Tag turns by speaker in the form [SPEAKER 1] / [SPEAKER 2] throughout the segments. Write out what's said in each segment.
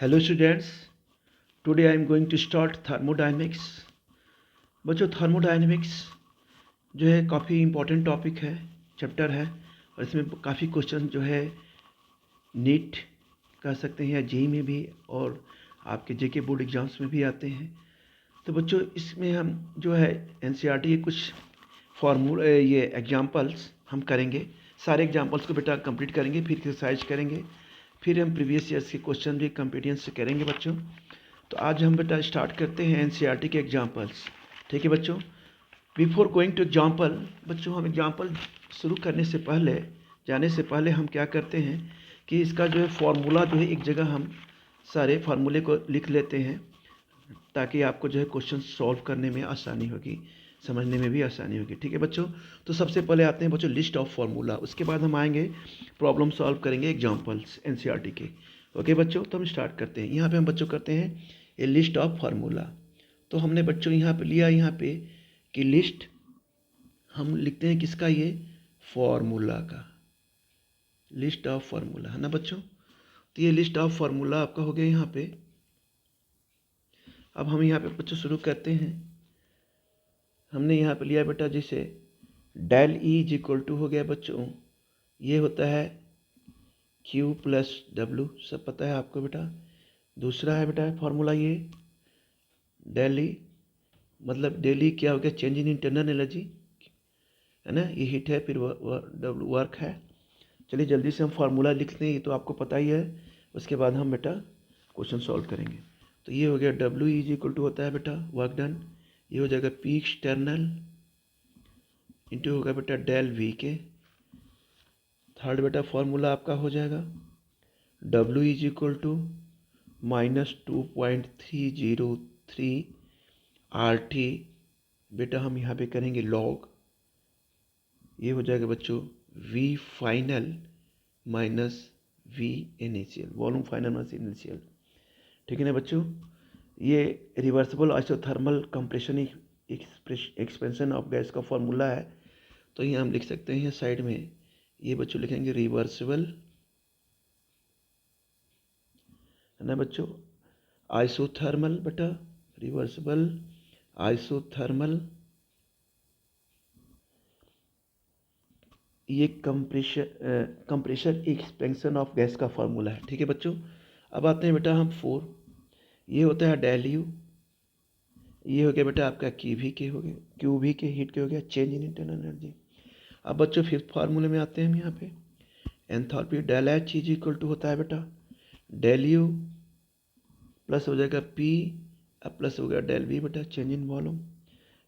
[SPEAKER 1] Hello students, today I am going to start thermodynamics. बच्चों, thermodynamics जो है काफ़ी इम्पोर्टेंट टॉपिक है, चैप्टर है, और इसमें काफ़ी क्वेश्चन जो है नीट कह सकते हैं या जेई में भी और आपके जेके बोर्ड एग्जाम्स में भी आते हैं। तो बच्चों, इसमें हम जो है एनसीईआरटी के कुछ फार्मूले ये एग्जाम्पल्स हम करेंगे। सारे एग्जाम्पल्स को बेटा कंप्लीट करेंगे, फिर एक्सरसाइज करेंगे, फिर हम प्रीवियस ईयर्स के क्वेश्चन भी कंपीटेंस से करेंगे बच्चों। तो आज हम बेटा स्टार्ट करते हैं एनसीईआरटी के एग्जाम्पल्स। ठीक है बच्चों। बिफोर गोइंग टू एग्जाम्पल, बच्चों हम एग्जाम्पल शुरू करने से पहले, जाने से पहले हम क्या करते हैं कि इसका जो है फार्मूला जो है एक जगह हम सारे फार्मूले को लिख लेते हैं, ताकि आपको जो है क्वेश्चन सॉल्व करने में आसानी होगी, समझने में भी आसानी होगी। ठीक है बच्चों। तो सबसे पहले आते हैं बच्चों लिस्ट ऑफ फार्मूला, उसके बाद हम आएंगे प्रॉब्लम सॉल्व करेंगे एग्जाम्पल्स एनसीईआरटी के। ओके बच्चों, तो हम स्टार्ट करते हैं। यहाँ पे हम बच्चों करते हैं ए लिस्ट ऑफ फार्मूला। तो हमने बच्चों यहाँ पे लिया, यहाँ पे कि लिस्ट हम लिखते हैं किसका, ये फार्मूला का, लिस्ट ऑफ फार्मूला है ना बच्चों। तो ये लिस्ट ऑफ फार्मूला आपका हो गया यहाँ पे। अब हम यहाँ पे बच्चों शुरू करते हैं। हमने यहाँ पे लिया बेटा, जैसे del E is equal to हो गया बच्चों, ये होता है क्यू प्लस डब्लू, सब पता है आपको बेटा। दूसरा है बेटा फार्मूला ये डेल ई, मतलब डेल ई क्या हो गया, चेंज इन इंटरनल एनर्जी है ना, ये हीट है, फिर डब्लू वर्क है। चलिए जल्दी से हम फार्मूला लिखते हैं, ये तो आपको पता ही है। उसके बाद हम बेटा क्वेश्चन सॉल्व करेंगे। तो ये हो गया डब्लू इज इक्वल टू होता है बेटा वर्क डन, ये हो जाएगा पी एक्सटर्नल इंटू होगा बेटा डेल वी के। थर्ड बेटा फार्मूला आपका हो जाएगा W is equal to -2.303 R T, बेटा हम यहाँ पे करेंगे लॉग, ये हो जाएगा बच्चों V final minus V initial, volume final minus initial. ठीक है ना बच्चों। ये reversible isothermal compression expansion of gas का फॉर्मूला है। तो ये हम लिख सकते हैं साइड में, ये बच्चों लिखेंगे रिवर्सिबल है ना बच्चों, आइसोथर्मल बेटा, रिवर्सिबल आइसोथर्मल, ये कंप्रेशर एक्सपेंशन ऑफ गैस का फार्मूला है। ठीक है बच्चों। अब आते हैं बेटा हम 4, ये होता है डेल यू, ये हो गया बेटा आपका क्यू भी के हीट के हो गया चेंज इन इंटरनल एनर्जी। अब बच्चों फिफ्थ फार्मूले में आते हैं हम यहाँ पे, enthalpy del H is equal to होता है बेटा डेल यू प्लस हो जाएगा पी, अब प्लस हो गया डेल वी बेटा चेंज इन वॉल्यूम।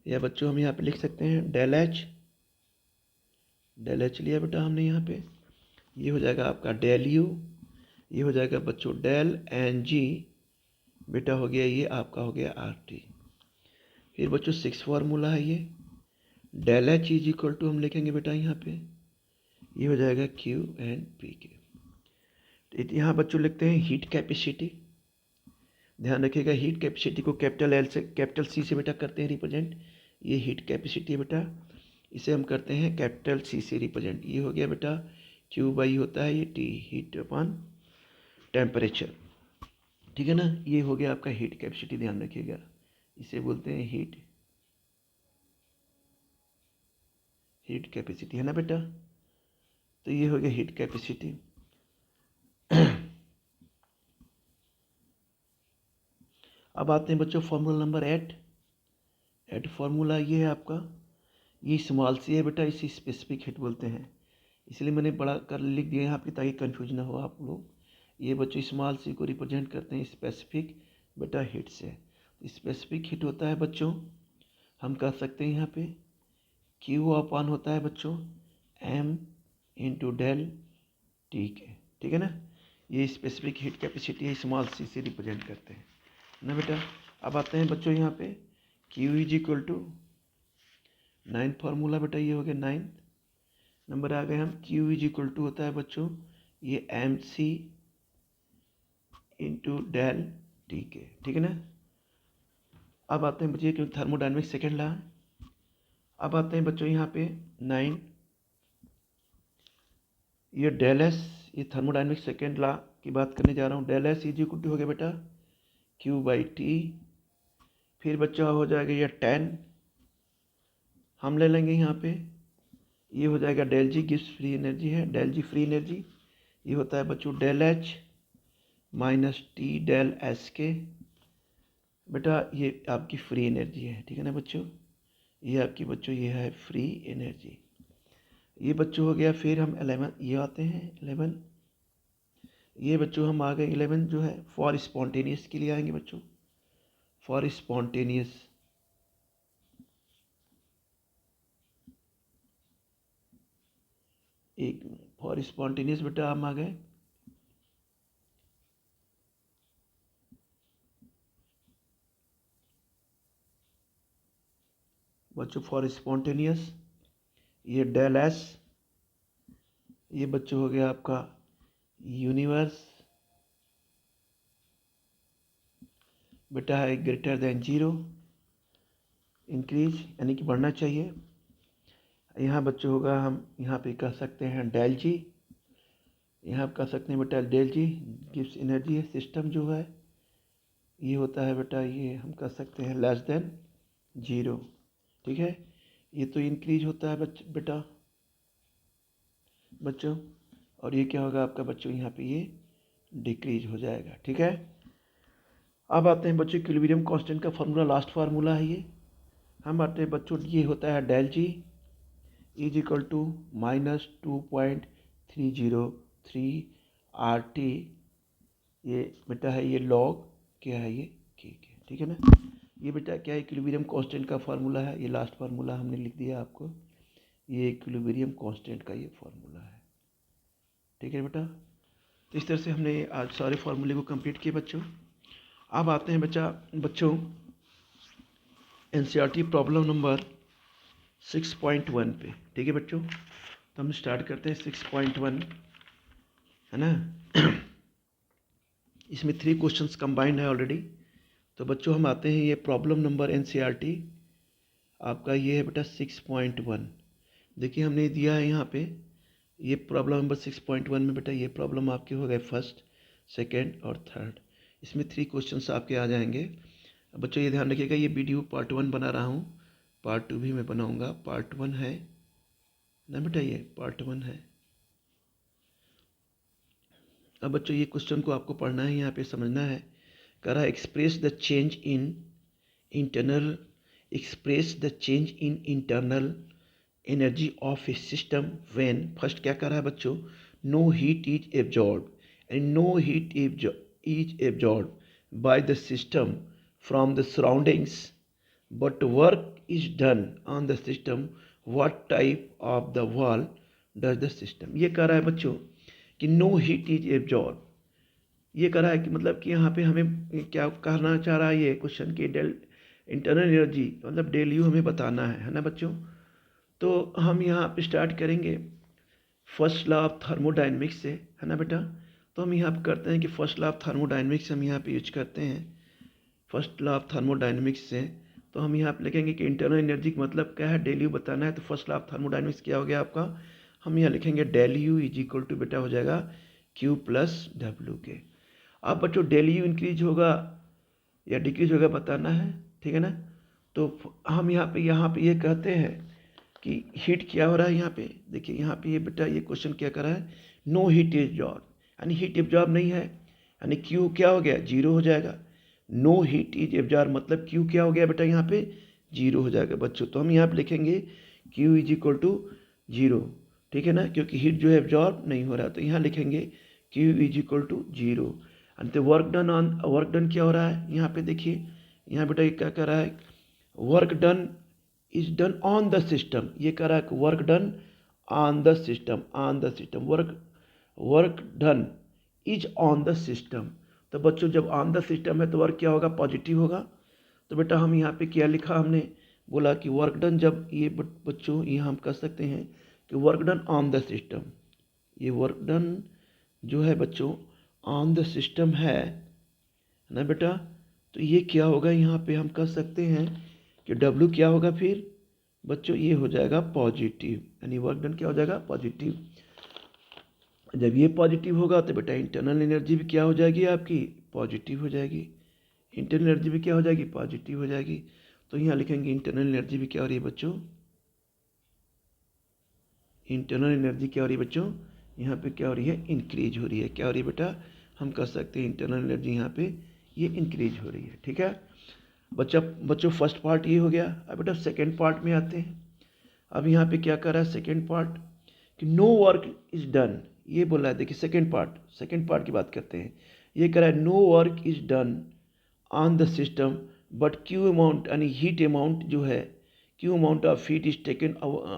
[SPEAKER 1] या बच्चों हम यहाँ पे लिख सकते हैं डेल एच लिया बेटा हमने यहाँ पे, ये हो जाएगा आपका डेल यू, ये हो जाएगा बच्चों डेल एन जी, बेटा हो गया ये आपका हो गया आर टी। फिर बच्चों सिक्स फार्मूला है ये del H is equal to हम लिखेंगे बेटा यहाँ पे, ये हो जाएगा क्यू एंड पी के। यहाँ बच्चों लिखते हैं हीट कैपेसिटी, ध्यान रखिएगा हीट कैपेसिटी को कैपिटल एल से कैपिटल सी से बेटा करते हैं रिप्रेजेंट, ये हीट कैपेसिटी बेटा, इसे हम करते हैं कैपिटल सी से रिप्रेजेंट। ये हो गया बेटा क्यू बाई होता है ये टी, हीट अपॉन टेम्परेचर। ठीक है ना, ये हो गया आपका हीट कैपेसिटी, ध्यान रखिएगा, इसे बोलते हैं हीट कैपेसिटी है ना बेटा। तो ये हो गया हीट कैपेसिटी। अब आते हैं बच्चों फॉर्मूला नंबर 8 फार्मूला ये है आपका, ये स्मॉल सी है बेटा, इसे स्पेसिफिक हीट बोलते हैं, इसलिए मैंने बड़ा कर लिख दिया यहाँ पे ताकि कंफ्यूज ना हो आप लोग। ये बच्चों स्मॉल सी को रिप्रेजेंट करते हैं स्पेसिफिक बेटा हीट से। स्पेसिफिक हीट होता है बच्चों, हम कह सकते हैं यहाँ पे क्यू अपॉन होता है बच्चों एम इंटू डेल टी के। ठीक है ना, ये स्पेसिफिक हीट कैपेसिटी है, स्मॉल सी से रिप्रेजेंट करते हैं ना बेटा। अब आते हैं बच्चों यहाँ पे Q is equal to 9 formula बेटा, ये हो गया 9 नंबर आ गए हम। क्यू इज इक्वल टू होता है बच्चों ये M C into del T के। ठीक है ना। अब आते हैं बच्चे क्योंकि थर्मोडायनेमिक्स सेकेंड ला है। अब आते हैं बच्चों यहाँ पे 9, ये डेल एस ये थर्मोडाइनमिक्स सेकेंड लॉ की बात करने जा रहा हूँ। Del S is equal to हो गया बेटा क्यू बाई टी। फिर बच्चा हो जाएगा ये 10 हम ले लेंगे यहाँ पे, ये हो जाएगा del G gives free energy है, डेल जी फ्री एनर्जी। ये होता है बच्चों del H minus T del S के। बेटा ये आपकी फ्री एनर्जी है, ठीक है ना बच्चों, ये आपकी बच्चों ये है फ्री एनर्जी। ये बच्चों हो गया। फिर हम 11 ये आते हैं 11, ये बच्चों हम आ गए 11 जो है फॉर स्पॉन्टेनियस के लिए आएंगे बच्चों, फॉर स्पॉन्टेनियस। एक फॉर स्पॉन्टेनियस बेटा हम आ गए। बच्चों फॉर स्पॉन्टेनियस ये डेल एस, ये बच्चों हो गया आपका यूनिवर्स बेटा है ग्रेटर देन 0, इंक्रीज यानी कि बढ़ना चाहिए। यहाँ बच्चों होगा हम यहाँ पे कह सकते हैं डेल जी, यहाँ कह सकते हैं बेटा डेल जी गिव्स एनर्जी है। सिस्टम जो है ये होता है बेटा, ये हम कह सकते हैं लेस देन 0, ठीक है। ये तो इंक्रीज होता है बेटा बच्चों, और ये क्या होगा आपका बच्चों यहाँ पे ये डिक्रीज हो जाएगा, ठीक है। अब आते हैं बच्चों इक्विलिब्रियम कांस्टेंट का फार्मूला, लास्ट फार्मूला है ये। हम आते हैं बच्चों, ये होता है del G is equal to -2.303 RT। ये बेटा है ये लॉग क्या है ये ठीक है ना। ये बेटा क्या है इक्विलिब्रियम कांस्टेंट का फार्मूला है, ये लास्ट फार्मूला हमने लिख दिया आपको, ये इक्विलिब्रियम कांस्टेंट का ये फार्मूला है, ठीक है बेटा। तो इस तरह से हमने आज सारे फार्मूले को कंप्लीट किए बच्चों। अब आते हैं बच्चों एनसीईआरटी प्रॉब्लम नंबर 6.1 पे, ठीक है बच्चों। तो हम स्टार्ट करते हैं 6.1 है ना। इसमें 3 क्वेश्चंस कंबाइंड है ऑलरेडी। तो बच्चों हम आते हैं ये प्रॉब्लम नंबर एनसीईआरटी आपका ये है बेटा 6.1। देखिए हमने दिया है यहाँ पे ये प्रॉब्लम नंबर 6.1 में बेटा ये प्रॉब्लम आपके हो गए फर्स्ट, सेकेंड और थर्ड। इसमें 3 क्वेश्चंस आपके आ जाएंगे। बच्चों ये ध्यान रखिएगा ये वीडियो पार्ट 1 बना रहा हूँ, पार्ट 2 भी मैं बनाऊँगा। पार्ट 1 है ना बेटा, ये पार्ट 1 है। अब बच्चों ये क्वेश्चन को आपको पढ़ना है, यहाँ पे समझना है। कह रहा है express the change in internal energy of a system when, first क्या कर रहा है बच्चों, no heat is absorb and no heat is absorb by the system from the surroundings but work is done on the system, what type of the wall does the system. ये कह रहा है बच्चों कि नो हीट इज एब्जॉर्ब। ये कह रहा है कि मतलब कि यहाँ पे हमें क्या कहना चाह रहा है ये क्वेश्चन कि डेल इंटरनल एनर्जी मतलब डेल यू हमें बताना है ना बच्चों। तो हम यहाँ पे स्टार्ट करेंगे फर्स्ट लॉ ऑफ थर्मोडाइनमिक्स से, है ना बेटा। तो हम यहाँ पे करते हैं कि फर्स्ट लॉ ऑफ थर्मोडाइनमिक्स हम यहाँ पे यूज करते हैं। फर्स्ट लॉ ऑफ थर्मोडाइनमिक्स से तो हम यहाँ पे लिखेंगे कि इंटरनल एनर्जी का मतलब क्या है, डेल यू बताना है। तो फर्स्ट लॉ ऑफ थर्मोडाइनमिक्स क्या हो गया आपका, हम यहाँ लिखेंगे del U is equal to बेटा हो जाएगा Q प्लस डब्ल्यू के। अब बच्चों डेल यू इंक्रीज होगा या डिक्रीज होगा बताना है, ठीक है ना। तो हम यहाँ पे ये कहते हैं कि हीट क्या हो रहा है यहाँ पे, देखिए यहाँ पे ये बेटा ये क्वेश्चन क्या कर रहा है, नो हीट एब्जॉर्ब यानी हीट एब्जॉर्ब नहीं है, यानी Q क्या हो गया 0 हो जाएगा। नो हीट इज एब्जॉर्ब मतलब Q क्या हो गया बेटा यहाँ पे 0 हो जाएगा बच्चों। तो हम यहाँ पे लिखेंगे Q इज इक्वल टू 0, ठीक है ना, क्योंकि हीट जो है एब्जॉर्ब नहीं हो रहा। तो यहाँ लिखेंगे Q is equal to 0 and तो वर्क डन क्या हो रहा है यहाँ पे देखिए, यहाँ बेटा ये क्या कर रहा है, work done is done on the system. ये कह रहा है कि work done on the system, work done is on the system. तो बच्चों जब ऑन द सिस्टम है तो वर्क क्या होगा, पॉजिटिव होगा। तो बेटा हम यहाँ पे क्या लिखा, हमने बोला कि वर्क डन, जब ये बच्चों ये हम कह सकते हैं कि work done on the system, ये वर्क डन जो है बच्चों ऑन द सिस्टम है ना बेटा। तो ये क्या होगा, यहाँ पे हम कह सकते हैं कि W क्या होगा फिर बच्चों, ये हो जाएगा पॉजिटिव, यानी वर्क डन क्या हो जाएगा पॉजिटिव। जब ये पॉजिटिव होगा तो बेटा इंटरनल एनर्जी भी क्या हो जाएगी आपकी, पॉजिटिव हो जाएगी। इंटरनल एनर्जी भी क्या हो जाएगी, पॉजिटिव हो जाएगी। तो यहाँ लिखेंगे इंटरनल एनर्जी भी क्या हो रही है बच्चों, इंटरनल एनर्जी क्या हो रही है बच्चों, यहाँ पे क्या हो रही है, इंक्रीज हो रही है। क्या हो रही है बेटा, हम कह सकते हैं इंटरनल एनर्जी यहाँ पे ये इंक्रीज हो रही है। ठीक है बच्चों फर्स्ट पार्ट ये हो गया। अब बेटा सेकेंड पार्ट में आते हैं। अब यहाँ पे क्या कर रहा है सेकेंड पार्ट, कि नो वर्क इज डन, ये बोल रहा है। देखिए सेकेंड पार्ट की बात करते हैं। ये कह रहा है no work is done on the system but Q amount यानी हीट अमाउंट जो है, Q amount of heat is taken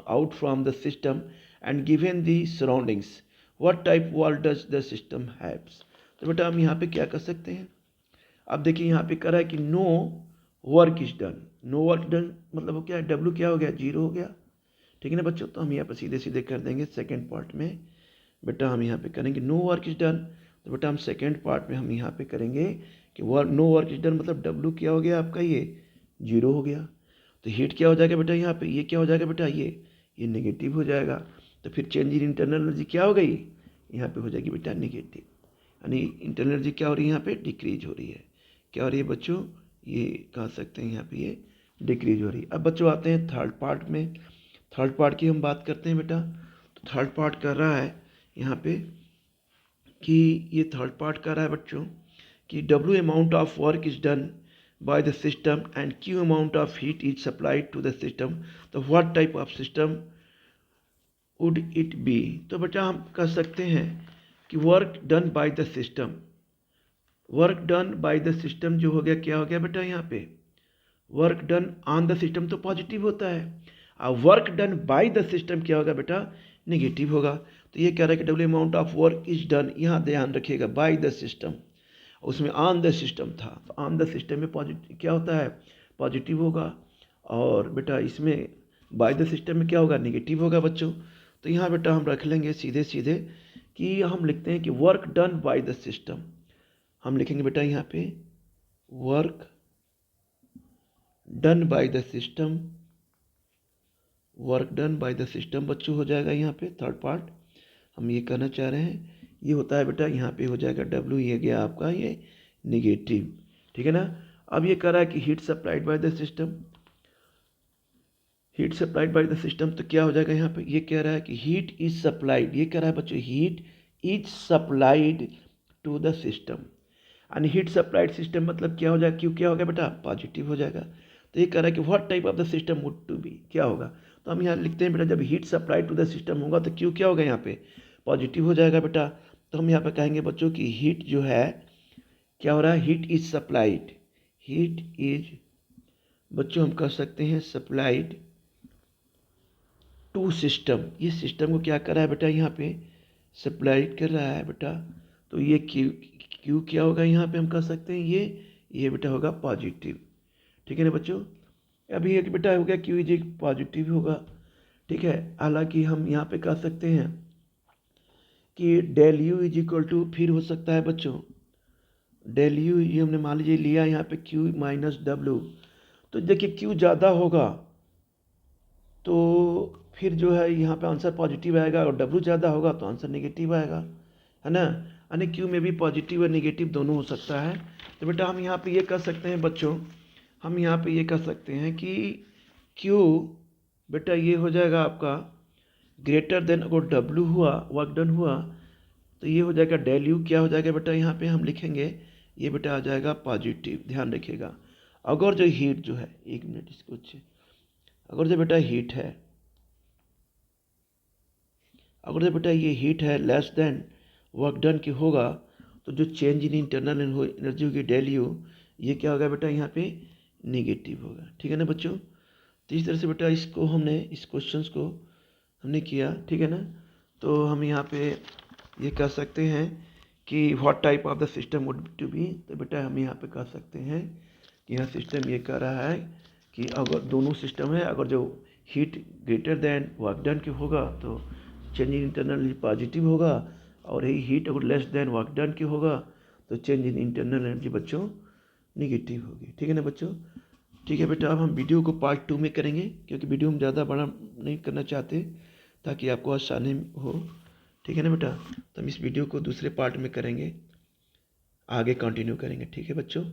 [SPEAKER 1] out from the system and given the surroundings, what type wall does the system haves. तो बेटा हम यहाँ पे क्या कर सकते हैं, अब देखिए यहाँ पे कह रहा है कि no work is done. No work done मतलब वो क्या है, डब्ल्यू क्या हो गया, जीरो हो गया। ठीक है ना बच्चों, तो हम यहाँ पे सीधे सीधे कर देंगे सेकेंड पार्ट में। बेटा हम यहाँ पे करेंगे नो वर्क इज डन, तो बेटा हम सेकेंड पार्ट में हम यहाँ पे करेंगे कि नो वर्क इज डन मतलब डब्ल्यू क्या हो गया आपका, ये जीरो हो गया। तो हीट क्या हो जाएगा बेटा यहाँ पे, ये क्या हो जाएगा बेटा, ये नेगेटिव हो जाएगा। तो फिर चेंज इन इंटरनल एनर्जी क्या हो गई, यहाँ पे हो जाएगी बेटा नेगेटिव, यानी इंटरनल एनर्जी क्या हो रही है यहाँ पे, डिक्रीज हो रही है। क्या हो रही है बच्चों, ये कह सकते हैं यहाँ पे ये डिक्रीज हो रही है। अब बच्चों आते हैं थर्ड पार्ट में। थर्ड पार्ट की हम बात करते हैं बेटा। तो थर्ड पार्ट कर रहा है यहाँ पे कि ये थर्ड पार्ट कर रहा है बच्चों कि W amount of work is done by the system and q amount of heat is supplied to the system, तो what type of system would it be। तो बेटा हम कह सकते हैं कि work done by the system, work done by the system जो हो गया, क्या हो गया बेटा यहाँ पे, work done on the system तो पॉजिटिव होता है, और work done by the system क्या होगा बेटा, नेगेटिव होगा। तो ये कह रहा है कि W amount of work is done, यहाँ ध्यान रखिएगा बाय द सिस्टम, उसमें ऑन द सिस्टम था, तो ऑन द सिस्टम में पॉजिटिव क्या होता है, पॉजिटिव होगा। और बेटा इसमें बाय द सिस्टम में क्या होगा, नेगेटिव होगा बच्चों। तो यहाँ बेटा हम रख लेंगे सीधे सीधे कि हम लिखते हैं कि work done by the system, हम लिखेंगे बेटा यहाँ पे work done by the system, work done by the system बच्चों हो जाएगा यहाँ पे थर्ड पार्ट। हम ये कहना चाह रहे हैं ये होता है बेटा, यहाँ पे हो जाएगा डब्ल्यू, ये गया आपका ये निगेटिव। ठीक है ना। अब ये कह रहा है कि heat supplied by the system, heat supplied by the system, तो क्या हो जाएगा यहाँ पे, ये कह रहा है कि हीट इज सप्लाइड, ये कह रहा है बच्चों heat is supplied to the system, यानी हीट सप्लाइड सिस्टम मतलब क्या हो जाएगा, क्यों क्या हो गया बेटा, पॉजिटिव हो जाएगा। तो ये कह रहा है कि what type of the system would to be, क्या होगा। तो हम यहाँ लिखते हैं बेटा जब heat supplied to the system होगा तो क्यों क्या होगा यहाँ पे, पॉजिटिव हो जाएगा बेटा। तो हम यहाँ पे कहेंगे बच्चों की हीट जो है क्या हो रहा है, heat is supplied, heat is बच्चों हम कह सकते हैं सप्लाइड टू सिस्टम, ये सिस्टम को क्या कर रहा है बेटा, यहाँ पे सप्लाइड कर रहा है बेटा। तो ये क्यू क्या होगा यहाँ पे हम कह सकते हैं ये बेटा होगा पॉजिटिव। ठीक है ना बच्चों। अभी एक बेटा हो गया क्यू इज पॉजिटिव होगा। ठीक है, हालांकि हम यहाँ पे कह सकते हैं कि del U is equal to फिर हो सकता है बच्चों डेल यू, ये हमने मान लीजिए लिया यहाँ पे क्यू माइनस डब्ल्यू, तो देखिए क्यू ज़्यादा होगा तो फिर जो है यहाँ पे आंसर पॉजिटिव आएगा, और डब्ल्यू ज़्यादा होगा तो आंसर नेगेटिव आएगा, है ना। यानी क्यू में भी पॉजिटिव और नेगेटिव दोनों हो सकता है। तो बेटा हम यहाँ पे ये कह सकते हैं बच्चों, हम यहाँ पे ये कह सकते हैं कि क्यू बेटा ये हो जाएगा आपका ग्रेटर देन, अगर डब्ल्यू हुआ वर्क डन हुआ तो ये हो जाएगा डेल यू, क्या हो जाएगा बेटा यहाँ पे हम लिखेंगे ये बेटा आ जाएगा पॉजिटिव, ध्यान रखिएगा। अगर जो हीट जो है, एक मिनट इसको अच्छे, अगर जो बेटा हीट है, अगर जो बेटा ये हीट है लेस देन वर्क डन की होगा तो जो चेंज इन इंटरनल एनर्जी होगी डेल यू, ये क्या होगा बेटा यहाँ पे नेगेटिव होगा। ठीक है ना बच्चों। तो इस तरह से बेटा इसको हमने इस क्वेश्चन को हमने किया। ठीक है ना। तो हम यहाँ पे ये कह सकते हैं कि what type of the system would to be, तो बेटा हम यहाँ पे कह सकते हैं कि यहाँ सिस्टम ये कह रहा है कि अगर दोनों सिस्टम है, अगर जो heat greater than work done की होगा तो चेंज इन इंटरनल पॉजिटिव होगा, और यही हीट अगर लेस देन वर्क डन की होगा तो चेंज इन इंटरनल एनर्जी बच्चों निगेटिव होगी। ठीक है ना बच्चों। ठीक है बेटा, अब हम वीडियो को पार्ट 2 में करेंगे क्योंकि वीडियो हम ज़्यादा बड़ा नहीं करना चाहते ताकि आपको आसानी हो। ठीक है ना बेटा? तो हम इस वीडियो को दूसरे पार्ट में करेंगे, आगे कंटिन्यू करेंगे। ठीक है बच्चों?